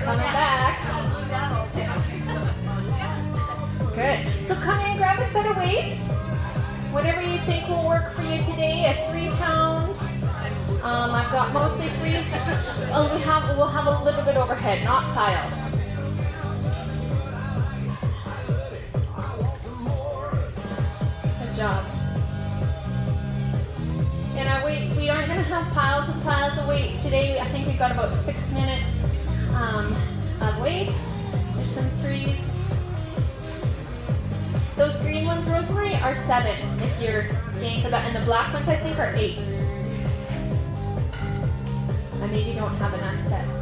Coming back. Good. So come in, grab a set of weights. Whatever you think will work for you today. A 3-pound. I've got mostly 3s. We'll have a little bit overhead, not piles. Good job. And our weights, we aren't going to have piles and piles of weights today. I think we've got about 6 minutes of weights. There's some 3s. Those green ones, Rosemary, are 7 if you're game for that. And the black ones, I think, are 8. I maybe don't have enough sets.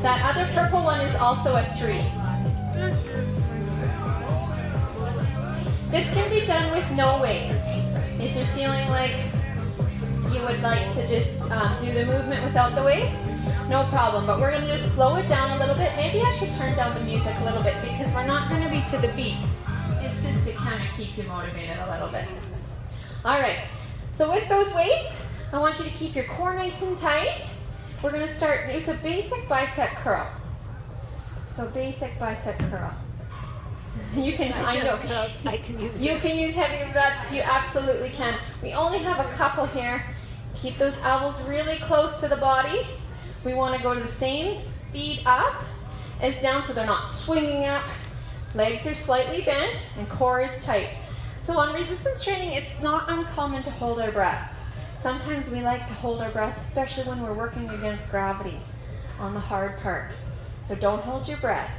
That other purple one is also a 3. This can be done with no weights. If you're feeling like you would like to just do the movement without the weights, no problem. But we're going to just slow it down a little bit. Maybe I should turn down the music a little bit because we're not going to be to the beat. It's just to kind of keep you motivated a little bit. All right. So with those weights, I want you to keep your core nice and tight. We're going to start, there's a basic bicep curl. So basic bicep curl. You can, I know. I can use You can use heavy reps, you absolutely can. We only have a couple here. Keep those elbows really close to the body. We want to go to the same speed up as down so they're not swinging up. Legs are slightly bent and core is tight. So on resistance training, it's not uncommon to hold our breath. Sometimes we like to hold our breath, especially when we're working against gravity on the hard part. So don't hold your breath.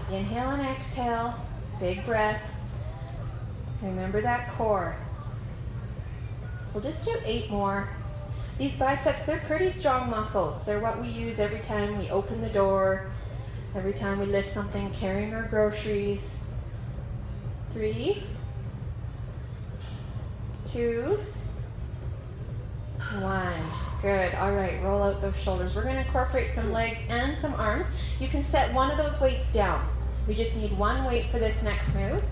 Inhale and exhale, big breaths. Remember that core. We'll just do 8 more. These biceps, they're pretty strong muscles. They're what we use every time we open the door, every time we lift something, carrying our groceries. 3, 2, 1. Good. All right, roll out those shoulders. We're going to incorporate some legs and some arms. You can set one of those weights down. We just need one weight for this next move.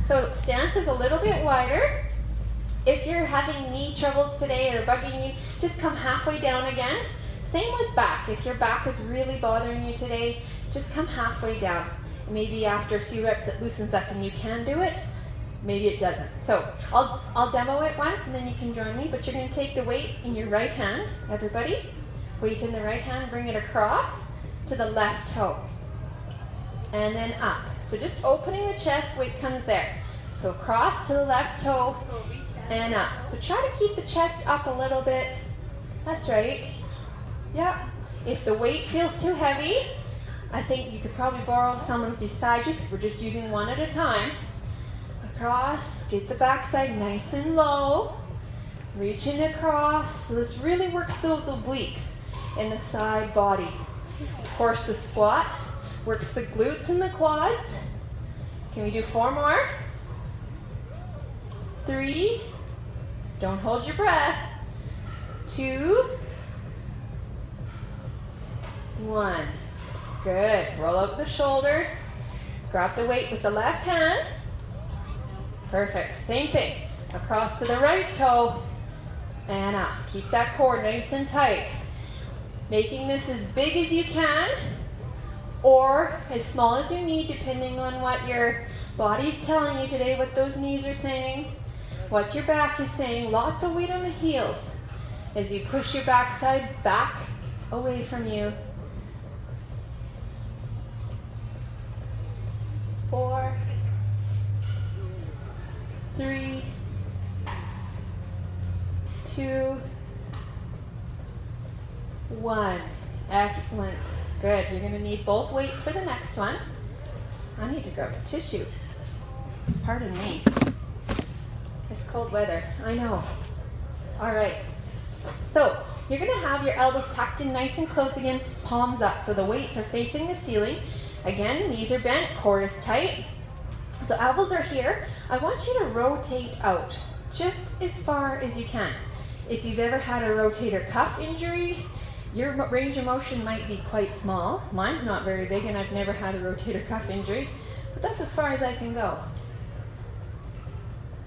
So stance is a little bit wider. If you're having knee troubles today or bugging you, just come halfway down again. Same with back. If your back is really bothering you today, just come halfway down. Maybe after a few reps it loosens up and you can do it. Maybe it doesn't. So I'll demo it once and then you can join me, but you're going to take the weight in your right hand, everybody. Weight in the right hand, bring it across to the left toe. And then up. So just opening the chest, weight comes there. So across to the left toe and up. So try to keep the chest up a little bit. That's right. Yeah. If the weight feels too heavy, I think you could probably borrow someone's beside you because we're just using one at a time. Across, get the backside nice and low. Reaching across. So this really works those obliques in the side body. Of course, the squat works the glutes and the quads. Can we do 4 more? 3. Don't hold your breath. 2. 1. Good. Roll out the shoulders. Grab the weight with the left hand. Perfect. Same thing. Across to the right toe and up. Keep that core nice and tight. Making this as big as you can or as small as you need, depending on what your body's telling you today, what those knees are saying, what your back is saying. Lots of weight on the heels as you push your backside back away from you. 4, 3, 2, 1. Excellent. Good. You're going to need both weights for the next one. I need to grab a tissue. Pardon me. It's cold weather. I know. All right. So you're going to have your elbows tucked in nice and close again, palms up. So the weights are facing the ceiling. Again, knees are bent, core is tight. So elbows are here. I want you to rotate out just as far as you can. If you've ever had a rotator cuff injury, your range of motion might be quite small. Mine's not very big and I've never had a rotator cuff injury, but that's as far as I can go.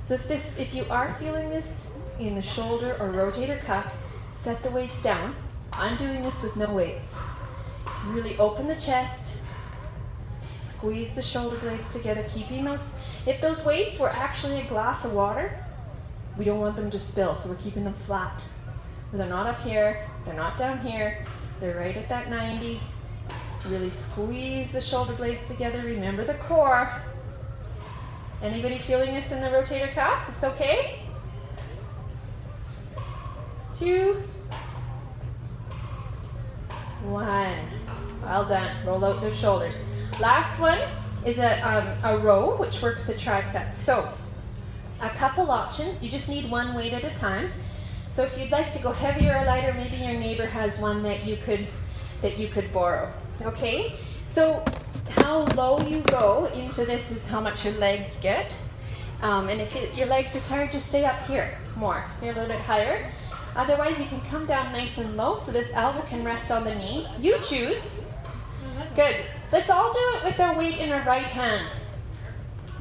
So if you are feeling this in the shoulder or rotator cuff, set the weights down. I'm doing this with no weights. Really open the chest, squeeze the shoulder blades together, keeping those, if those weights were actually a glass of water, we don't want them to spill, so we're keeping them flat. They're not up here, they're not down here, they're right at that 90. Really squeeze the shoulder blades together, remember the core. Anybody feeling this in the rotator cuff? It's okay? 2, 1. Well done. Roll out those shoulders. Last one is a row, which works the triceps. So, a couple options. You just need one weight at a time. So if you'd like to go heavier or lighter, maybe your neighbor has one that you could borrow. Okay? So how low you go into this is how much your legs get. And if your legs are tired, just stay up here more. Stay a little bit higher. Otherwise, you can come down nice and low so this elbow can rest on the knee. You choose. Good. Let's all do it with our weight in our right hand.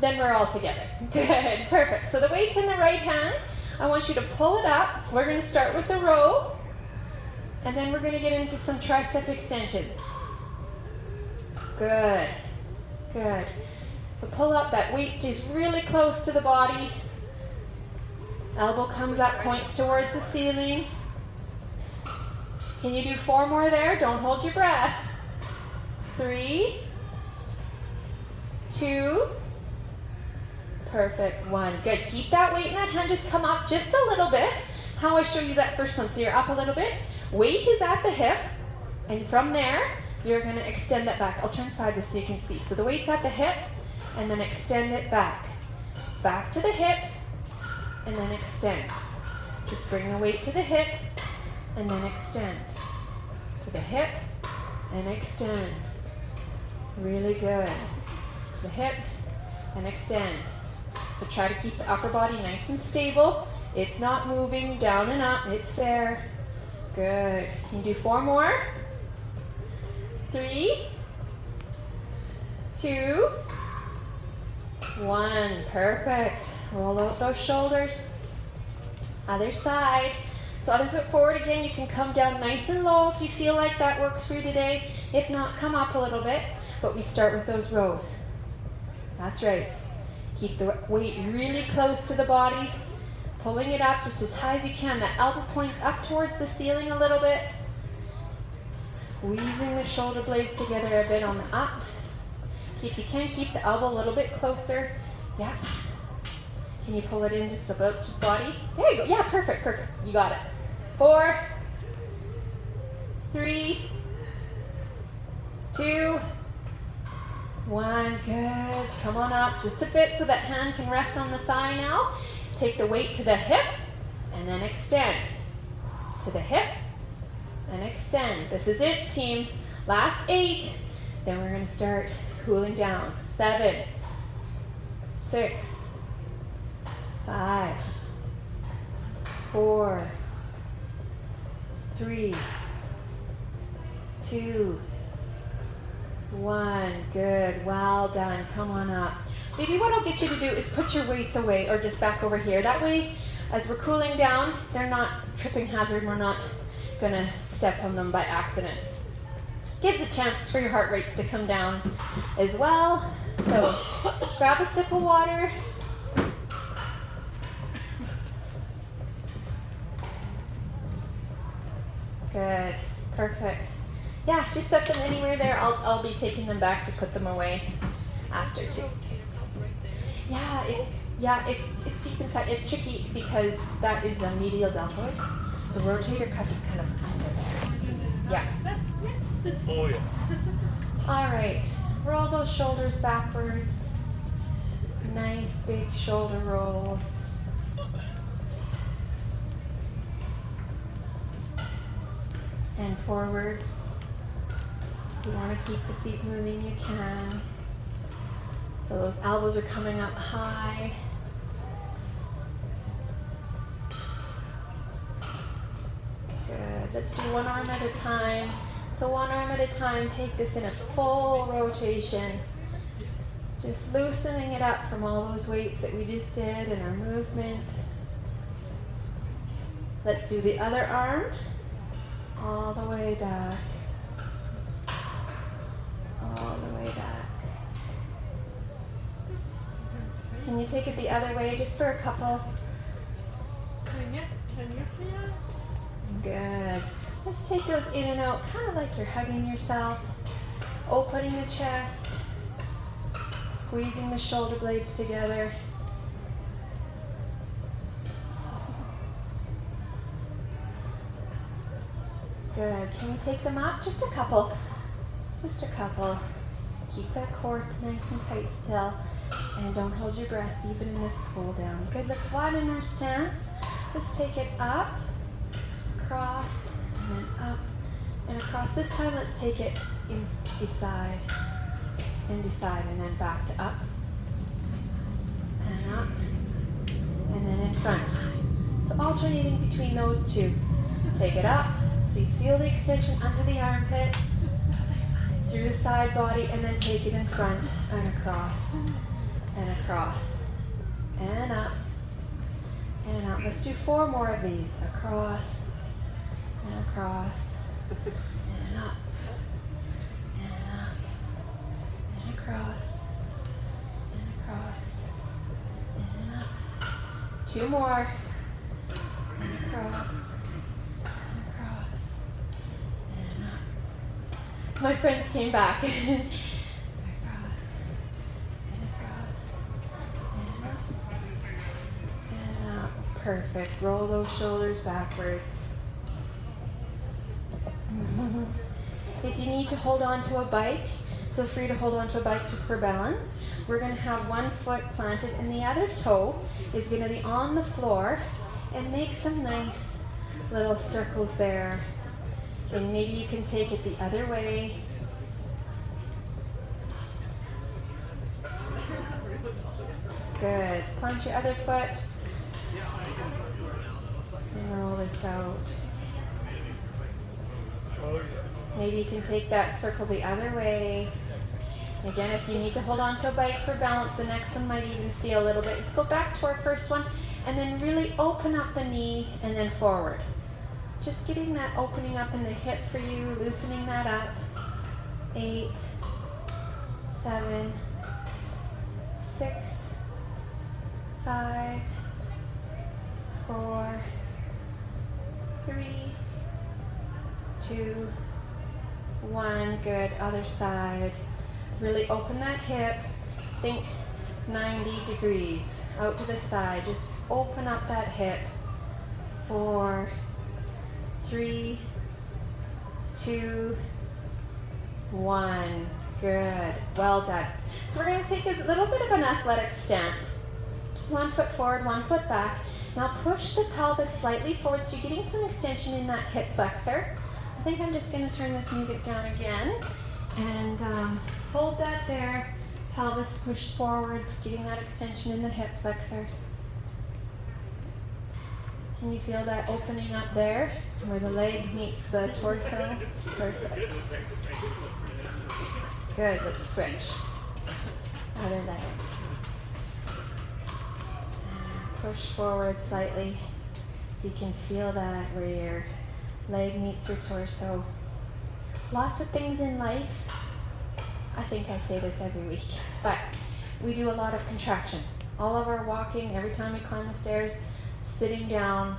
Then we're all together. Good. Perfect. So the weight's in the right hand. I want you to pull it up. We're going to start with a row. And then we're going to get into some tricep extensions. Good. Good. So pull up. That weight stays really close to the body. Elbow comes up, points towards the ceiling. Can you do 4 more there? Don't hold your breath. 3, 2, perfect, 1. Good. Keep that weight in that hand. Just come up just a little bit. How I show you that first one. So you're up a little bit. Weight is at the hip. And from there, you're going to extend that back. I'll turn sideways so you can see. So the weight's at the hip, and then extend it back. Back to the hip, and then extend. Just bring the weight to the hip, and then extend. To the hip, and extend. Really good. The hip, and extend. So try to keep the upper body nice and stable. It's not moving down and up, it's there. Good. Can you do 4 more? 3, 2, 1. Perfect. Roll out those shoulders. Other side. So other foot forward again. You can come down nice and low if you feel like that works for you today. If not, come up a little bit. But we start with those rows. That's right. Keep the weight really close to the body. Pulling it up just as high as you can. That elbow points up towards the ceiling a little bit. Squeezing the shoulder blades together a bit on the up. If you can, keep the elbow a little bit closer. Yeah. Can you pull it in just about to the body? There you go. Yeah, perfect, perfect. You got it. 4, 3, 2, 1. Good. Come on up just a bit so that hand can rest on the thigh now. Take the weight to the hip and then extend. To the hip and extend. This is it, team. Last 8. Then we're going to start cooling down. 7, 6, 5, 4, 3, 2, 1. Good. Well done. Come on up. Maybe what I'll get you to do is put your weights away or just back over here. That way, as we're cooling down, they're not tripping hazard. We're not going to step on them by accident. Gives a chance for your heart rates to come down as well. So grab a sip of water. Good. Perfect. Yeah, just set them anywhere there. I'll be taking them back to put them away after too. Yeah, it's deep inside. It's tricky because that is the medial deltoid. So rotator cuff is kind of under there. Yeah. Oh yeah. All right. Roll those shoulders backwards. Nice big shoulder rolls. And forwards. If you want to keep the feet moving, you can. So those elbows are coming up high. Good. Let's do one arm at a time. So one arm at a time, take this in a full rotation. Just loosening it up from all those weights that we just did in our movement. Let's do the other arm. All the way back. All the way back. Can you take it the other way just for a couple? Can you feel? Good. Let's take those in and out, kind of like you're hugging yourself. Opening the chest. Squeezing the shoulder blades together. Good. Can you take them up? Just a couple. Just a couple. Keep that core nice and tight still. And don't hold your breath even in this cool down. Good. Let's widen our stance. Let's take it up, across, and then up, and across. This time let's take it in beside, and then back to up, and up, and then in front. So alternating between those two. Take it up, so you feel the extension under the armpit, through the side body, and then take it in front, and across, and up, and up. Let's do 4 more of these. Across, and across, and up, and up, and across, and up. 2 more, and across, and up. My friends came back. Perfect. Roll those shoulders backwards. If you need to hold on to a bike, feel free to hold on to a bike just for balance. We're going to have one foot planted and the other toe is going to be on the floor, and make some nice little circles there. And maybe you can take it the other way. Good. Plant your other foot. And roll this out. Maybe you can take that circle the other way. Again, if you need to hold on to a bike for balance, the next one might even feel a little bit. Let's go back to our first one, and then really open up the knee and then forward. Just getting that opening up in the hip for you, loosening that up. 8, 7, 6, 5, 4, 3, 2, 1. Good. Other side. Really open that hip. Think 90 degrees. Out to the side. Just open up that hip. 4, 3, 2, 1. Good. Well done. So we're going to take a little bit of an athletic stance. 1 foot forward, 1 foot back. Now push the pelvis slightly forward so you're getting some extension in that hip flexor. I think I'm just going to turn this music down again. And hold that there. Pelvis pushed forward, getting that extension in the hip flexor. Can you feel that opening up there where the leg meets the torso? Perfect. Good. Let's switch. Other leg. Push forward slightly so you can feel that where your leg meets your torso. Lots of things in life, I think I say this every week, but we do a lot of contraction. All of our walking, every time we climb the stairs, sitting down,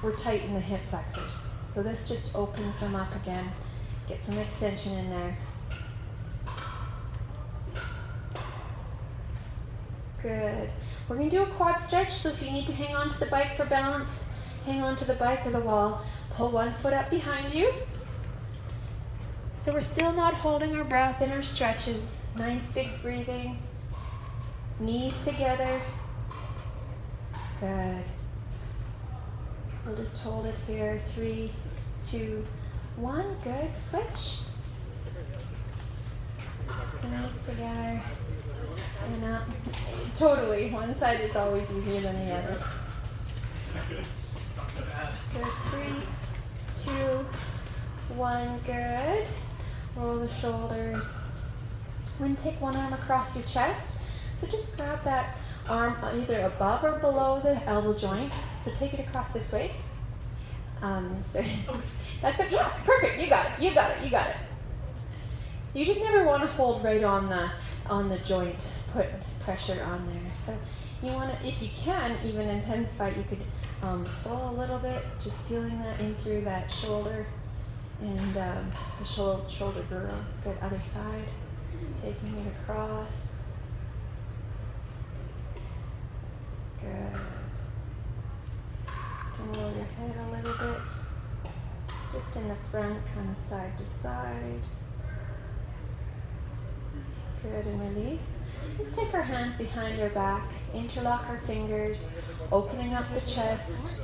we're tight in the hip flexors. So this just opens them up again. Get some extension in there. Good. We're going to do a quad stretch, so if you need to hang on to the bike for balance, hang on to the bike or the wall. Pull 1 foot up behind you. So we're still not holding our breath in our stretches. Nice big breathing. Knees together. Good. We'll just hold it here. 3, 2, 1. Good. Switch. So knees together. And up. Totally. One side is always easier than the other. Good. 3, 2, 1. Good. Roll the shoulders. We're going to take one arm across your chest. So just grab that arm either above or below the elbow joint. So take it across this way. So that's it. Yeah, perfect. You got it. You got it. You got it. You just never want to hold right on the joint, put pressure on there. So you want to, if you can, even intensify. You could pull a little bit, just feeling that in through that shoulder and the shoulder girdle. Good. Other side, taking it across. Good. Can roll your head a little bit, just in the front, kind of side to side. Good, and release. Let's take our hands behind our back, interlock our fingers, opening up the chest.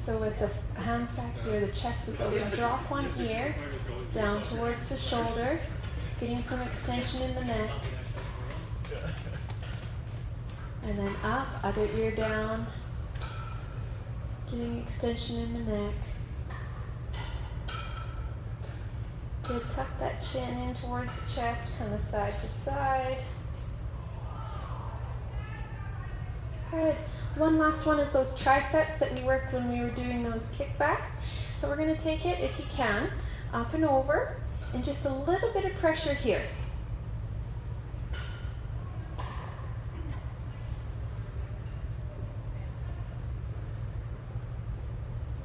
So with the hands back here, the chest is open. Drop one ear down towards the shoulder, getting some extension in the neck. And then up, other ear down, getting extension in the neck. Good, tuck that chin in towards the chest, kind of side to side. Good. One last one is those triceps that we worked when we were doing those kickbacks. So we're going to take it, if you can, up and over, and just a little bit of pressure here.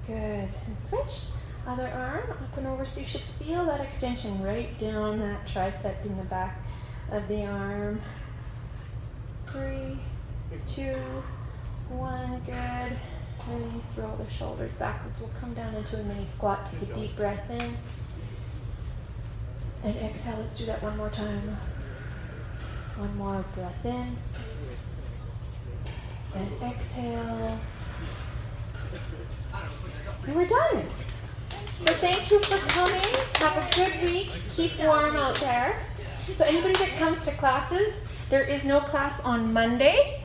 Good. And switch. Other arm up and over, so you should feel that extension right down that tricep in the back of the arm. 3, 2, 1. Good. Release, roll the shoulders backwards. We'll come down into a mini squat. Take a deep breath in. And exhale. Let's do that one more time. One more breath in. And exhale. And we're done. So thank you for coming. Have a good week. Keep warm out there. So anybody that comes to classes, there is no class on Monday.